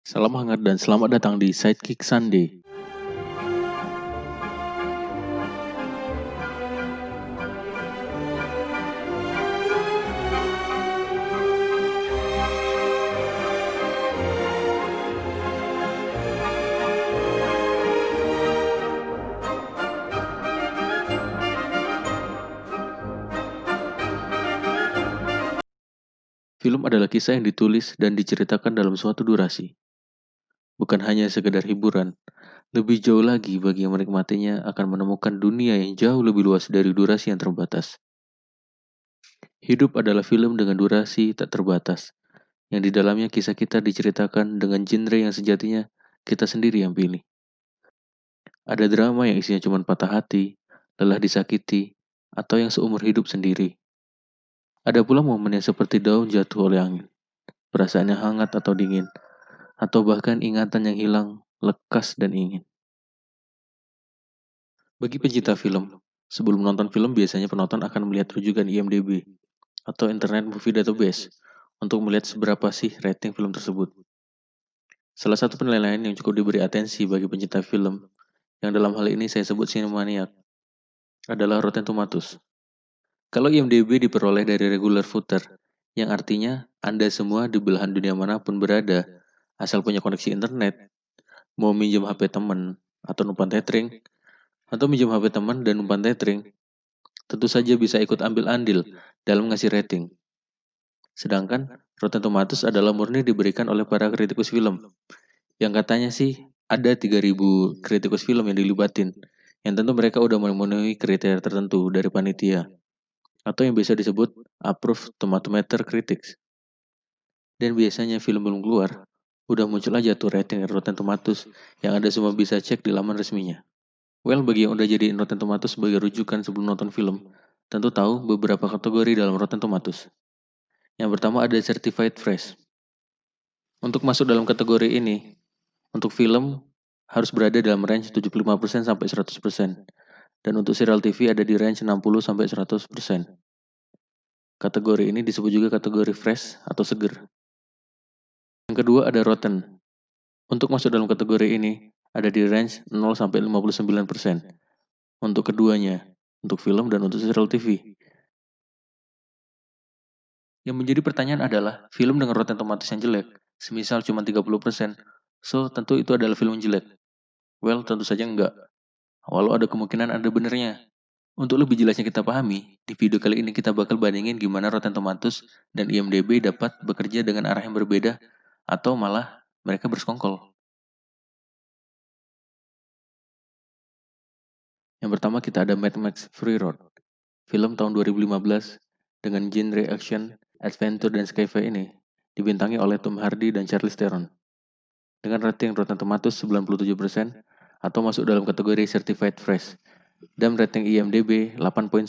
Salam hangat dan selamat datang di Sidekick Sunday. Film adalah kisah yang ditulis dan diceritakan dalam suatu durasi. Bukan hanya sekedar hiburan, lebih jauh lagi bagi yang menikmatinya akan menemukan dunia yang jauh lebih luas dari durasi yang terbatas. Hidup adalah film dengan durasi tak terbatas, yang di dalamnya kisah kita diceritakan dengan genre yang sejatinya kita sendiri yang pilih. Ada drama yang isinya cuma patah hati, lelah disakiti, atau yang seumur hidup sendiri. Ada pula momen yang seperti daun jatuh oleh angin, perasaannya hangat atau dingin, atau bahkan ingatan yang hilang, lekas dan ingin. Bagi pencinta film, sebelum menonton film biasanya penonton akan melihat rujukan IMDb atau Internet Movie Database untuk melihat seberapa sih rating film tersebut. Salah satu penilaian yang cukup diberi atensi bagi pencinta film, yang dalam hal ini saya sebut Cinemaniac, adalah Rotten Tomatoes. Kalau IMDb diperoleh dari regular footer, yang artinya Anda semua di belahan dunia manapun berada, asal punya koneksi internet, mau minjem HP teman atau numpang tethering, atau minjem HP teman dan umpan tethering, tentu saja bisa ikut ambil andil dalam ngasih rating. Sedangkan Rotten Tomatoes adalah murni diberikan oleh para kritikus film, yang katanya sih ada 3.000 kritikus film yang dilibatin, yang tentu mereka udah memenuhi kriteria tertentu dari panitia, atau yang biasa disebut Approved Tomatometer Critics. Dan biasanya film belum keluar, udah muncul aja tuh rating Rotten Tomatoes yang Anda semua bisa cek di laman resminya. Well, bagi yang udah jadiin Rotten Tomatoes sebagai rujukan sebelum nonton film, tentu tahu beberapa kategori dalam Rotten Tomatoes. Yang pertama ada Certified Fresh. Untuk masuk dalam kategori ini, untuk film harus berada dalam range 75% sampai 100%. Dan untuk serial TV ada di range 60 sampai 100%. Kategori ini disebut juga kategori fresh atau seger. Yang kedua ada Rotten. Untuk masuk dalam kategori ini ada di range 0 sampai 59%. Untuk keduanya, untuk film dan untuk serial TV. Yang menjadi pertanyaan adalah, film dengan Rotten Tomatoes yang jelek, semisal cuma 30%, so tentu itu adalah film yang jelek. Well, tentu saja enggak. Walau ada kemungkinan ada benernya. Untuk lebih jelasnya kita pahami, di video kali ini kita bakal bandingin gimana Rotten Tomatoes dan IMDb dapat bekerja dengan arah yang berbeda, atau malah mereka bersekongkol. Yang pertama kita ada Mad Max Fury Road. Film tahun 2015 dengan genre action, adventure, dan sci-fi ini dibintangi oleh Tom Hardy dan Charlize Theron. Dengan rating Rotten Tomatoes 97% atau masuk dalam kategori Certified Fresh dan rating IMDb 8.1.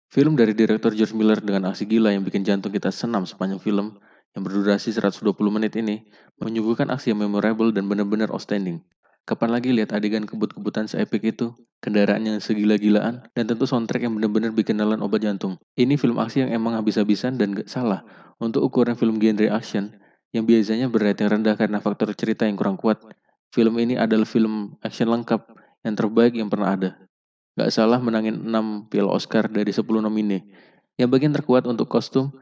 Film dari direktur George Miller dengan aksi gila yang bikin jantung kita senam sepanjang film yang berdurasi 120 menit ini menyuguhkan aksi yang memorable dan benar-benar outstanding. Kapan lagi lihat adegan kebut-kebutan seepik itu, kendaraan yang segila-gilaan, dan tentu soundtrack yang benar-benar bikin nelan obat jantung. Ini film aksi yang emang habis-habisan dan gak salah untuk ukuran film genre action yang biasanya berating rendah karena faktor cerita yang kurang kuat. Film ini adalah film action lengkap yang terbaik yang pernah ada. Gak salah menangin 6 piala Oscar dari 10 nomine. Yang bagian terkuat untuk kostum,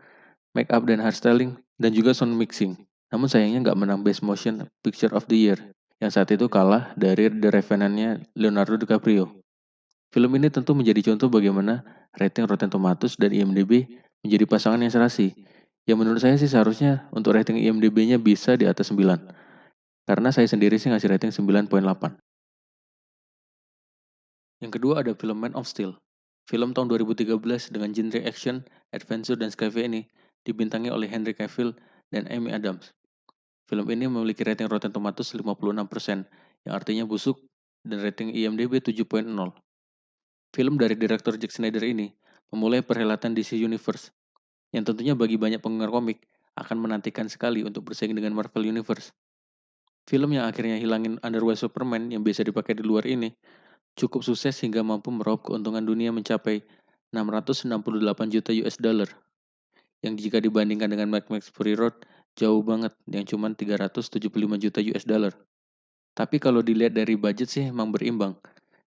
make up dan hairstyling, dan juga sound mixing. Namun sayangnya gak menang Best Motion Picture of the Year, yang saat itu kalah dari The Revenant-nya Leonardo DiCaprio. Film ini tentu menjadi contoh bagaimana rating Rotten Tomatoes dan IMDb menjadi pasangan yang serasi. Yang menurut saya sih seharusnya untuk rating IMDb-nya bisa di atas 9. Karena saya sendiri sih ngasih rating 9.8. Yang kedua ada film Man of Steel. Film tahun 2013 dengan genre action, adventure, dan sci-fi ini dibintangi oleh Henry Cavill dan Amy Adams. Film ini memiliki rating Rotten Tomatoes 56%, yang artinya busuk, dan rating IMDb 7.0. Film dari direktur Zack Snyder ini memulai perhelatan DC Universe, yang tentunya bagi banyak penggemar komik akan menantikan sekali untuk bersaing dengan Marvel Universe. Film yang akhirnya hilangin underwear Superman yang biasa dipakai di luar ini cukup sukses hingga mampu meraup keuntungan dunia mencapai 668 juta US dollar, yang jika dibandingkan dengan Mad Max Fury Road Jauh banget, yang cuma 375 juta US dollar. Tapi kalau dilihat dari budget sih emang berimbang.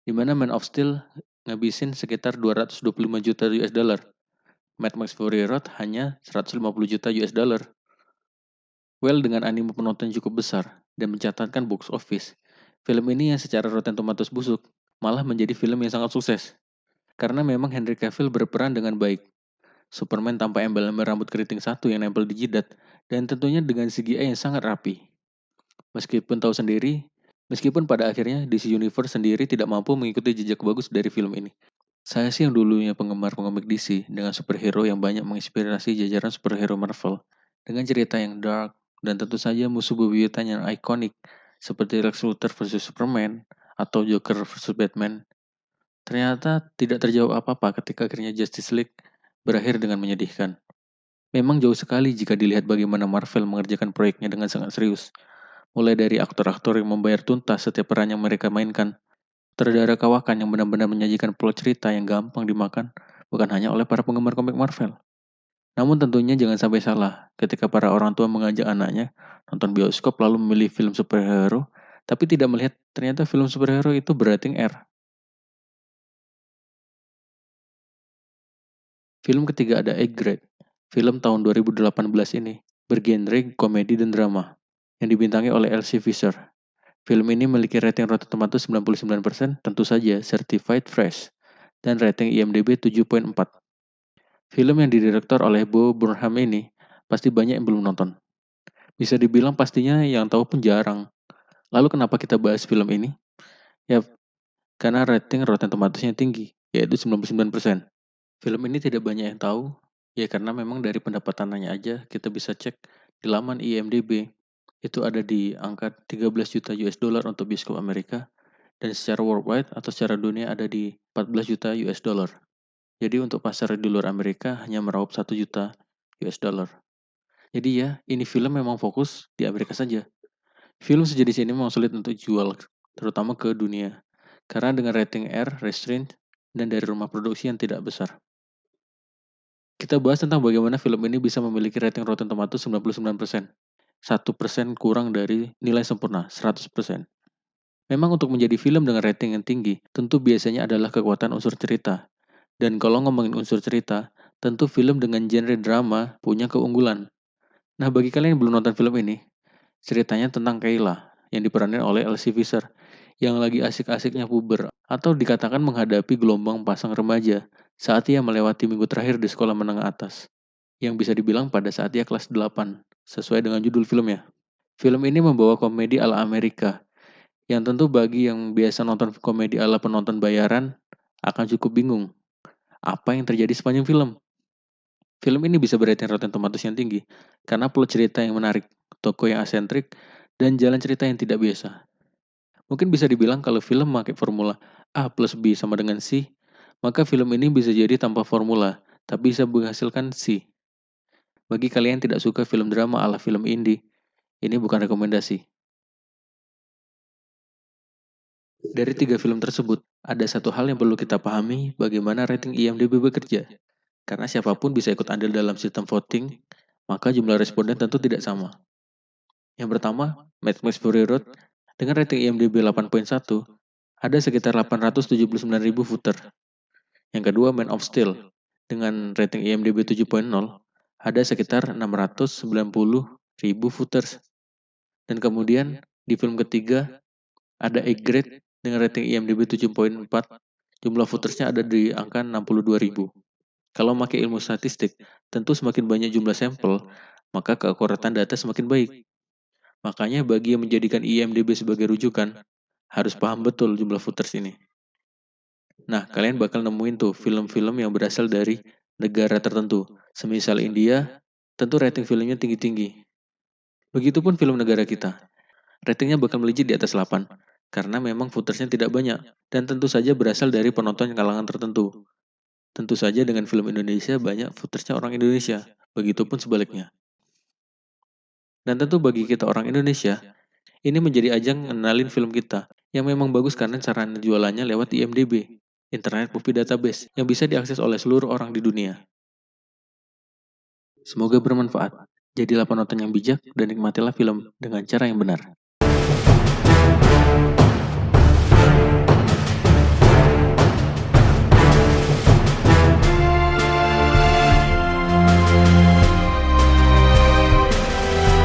Di mana Man of Steel ngabisin sekitar 225 juta US dollar. Mad Max Fury Road hanya 150 juta US dollar. Well, dengan animo penonton cukup besar dan mencatatkan box office, film ini yang secara Rotten Tomatoes busuk malah menjadi film yang sangat sukses. Karena memang Henry Cavill berperan dengan baik. Superman tanpa embel-embel rambut keriting satu yang nempel di jidat, dan tentunya dengan CGI yang sangat rapi. Meskipun tahu sendiri, meskipun pada akhirnya DC Universe sendiri tidak mampu mengikuti jejak bagus dari film ini. Saya sih yang dulunya penggemar komik DC dengan superhero yang banyak menginspirasi jajaran superhero Marvel dengan cerita yang dark dan tentu saja musuh bebuyutan yang ikonik seperti Lex Luthor versus Superman atau Joker versus Batman. Ternyata tidak terjawab apa-apa ketika akhirnya Justice League berakhir dengan menyedihkan. Memang jauh sekali jika dilihat bagaimana Marvel mengerjakan proyeknya dengan sangat serius. Mulai dari aktor-aktor yang membayar tuntas setiap peran yang mereka mainkan, sutradara kawakan yang benar-benar menyajikan plot cerita yang gampang dimakan, bukan hanya oleh para penggemar komik Marvel. Namun tentunya jangan sampai salah ketika para orang tua mengajak anaknya nonton bioskop lalu memilih film superhero, tapi tidak melihat ternyata film superhero itu berating R. Film ketiga ada Egg Grade. Film tahun 2018 ini bergenre komedi dan drama yang dibintangi oleh Elsie Fisher. Film ini memiliki rating Rotten Tomatoes 99%, tentu saja certified fresh, dan rating IMDb 7.4. Film yang didirektor oleh Bo Burnham ini pasti banyak yang belum nonton. Bisa dibilang pastinya yang tahu pun jarang. Lalu kenapa kita bahas film ini? Ya, karena rating Rotten Tomatoes-nya tinggi, yaitu 99%. Film ini tidak banyak yang tahu, ya karena memang dari pendapatannya aja kita bisa cek di laman IMDb. Itu ada di angka 13 juta US dollar untuk bioskop Amerika, dan secara worldwide atau secara dunia ada di 14 juta US dollar. Jadi untuk pasar di luar Amerika hanya meraup 1 juta US dollar. Jadi ya, ini film memang fokus di Amerika saja. Film sejenis ini memang sulit untuk jual, terutama ke dunia. Karena dengan rating R, restraint, dan dari rumah produksi yang tidak besar. Kita bahas tentang bagaimana film ini bisa memiliki rating Rotten Tomatoes 99%. 1% kurang dari nilai sempurna, 100%. Memang untuk menjadi film dengan rating yang tinggi, tentu biasanya adalah kekuatan unsur cerita. Dan kalau ngomongin unsur cerita, tentu film dengan genre drama punya keunggulan. Nah, bagi kalian yang belum nonton film ini, ceritanya tentang Kayla yang diperanin oleh Elsie Fisher yang lagi asik-asiknya puber atau dikatakan menghadapi gelombang pasang remaja saat ia melewati minggu terakhir di sekolah menengah atas yang bisa dibilang pada saat ia kelas 8 sesuai dengan judul filmnya. Film ini membawa komedi ala Amerika yang tentu bagi yang biasa nonton komedi ala penonton bayaran akan cukup bingung apa yang terjadi sepanjang film. Film ini bisa berating Rotten Tomatoes yang tinggi karena plot cerita yang menarik, tokoh yang asentrik, dan jalan cerita yang tidak biasa. Mungkin bisa dibilang kalau film pakai formula A plus B sama dengan C, maka film ini bisa jadi tanpa formula, tapi bisa menghasilkan C. Bagi kalian yang tidak suka film drama ala film indie, ini bukan rekomendasi. Dari 3 film tersebut, ada satu hal yang perlu kita pahami bagaimana rating IMDb bekerja. Karena siapapun bisa ikut andil dalam sistem voting, maka jumlah responden tentu tidak sama. Yang pertama, Mad Max Fury Road dengan rating IMDb 8.1, ada sekitar 879.000 voter. Yang kedua, Man of Steel dengan rating IMDb 7.0, ada sekitar 690.000 voters. Dan kemudian di film ketiga ada A Grade dengan rating IMDb 7.4, jumlah votersnya ada di angka 62.000. Kalau pakai ilmu statistik, tentu semakin banyak jumlah sampel, maka keakuratan data semakin baik. Makanya bagi yang menjadikan IMDb sebagai rujukan, harus paham betul jumlah voters ini. Nah, kalian bakal nemuin tuh film-film yang berasal dari negara tertentu. Semisal India, tentu rating filmnya tinggi-tinggi. Begitupun film negara kita. Ratingnya bakal melejit di atas 8. Karena memang votersnya tidak banyak. Dan tentu saja berasal dari penonton kalangan tertentu. Tentu saja dengan film Indonesia banyak votersnya orang Indonesia. Begitupun sebaliknya. Dan tentu bagi kita orang Indonesia, ini menjadi ajang ngenalin film kita. Yang memang bagus karena cara jualannya lewat IMDb. Internet Movie Database yang bisa diakses oleh seluruh orang di dunia. Semoga bermanfaat. Jadilah penonton yang bijak dan nikmatilah film dengan cara yang benar.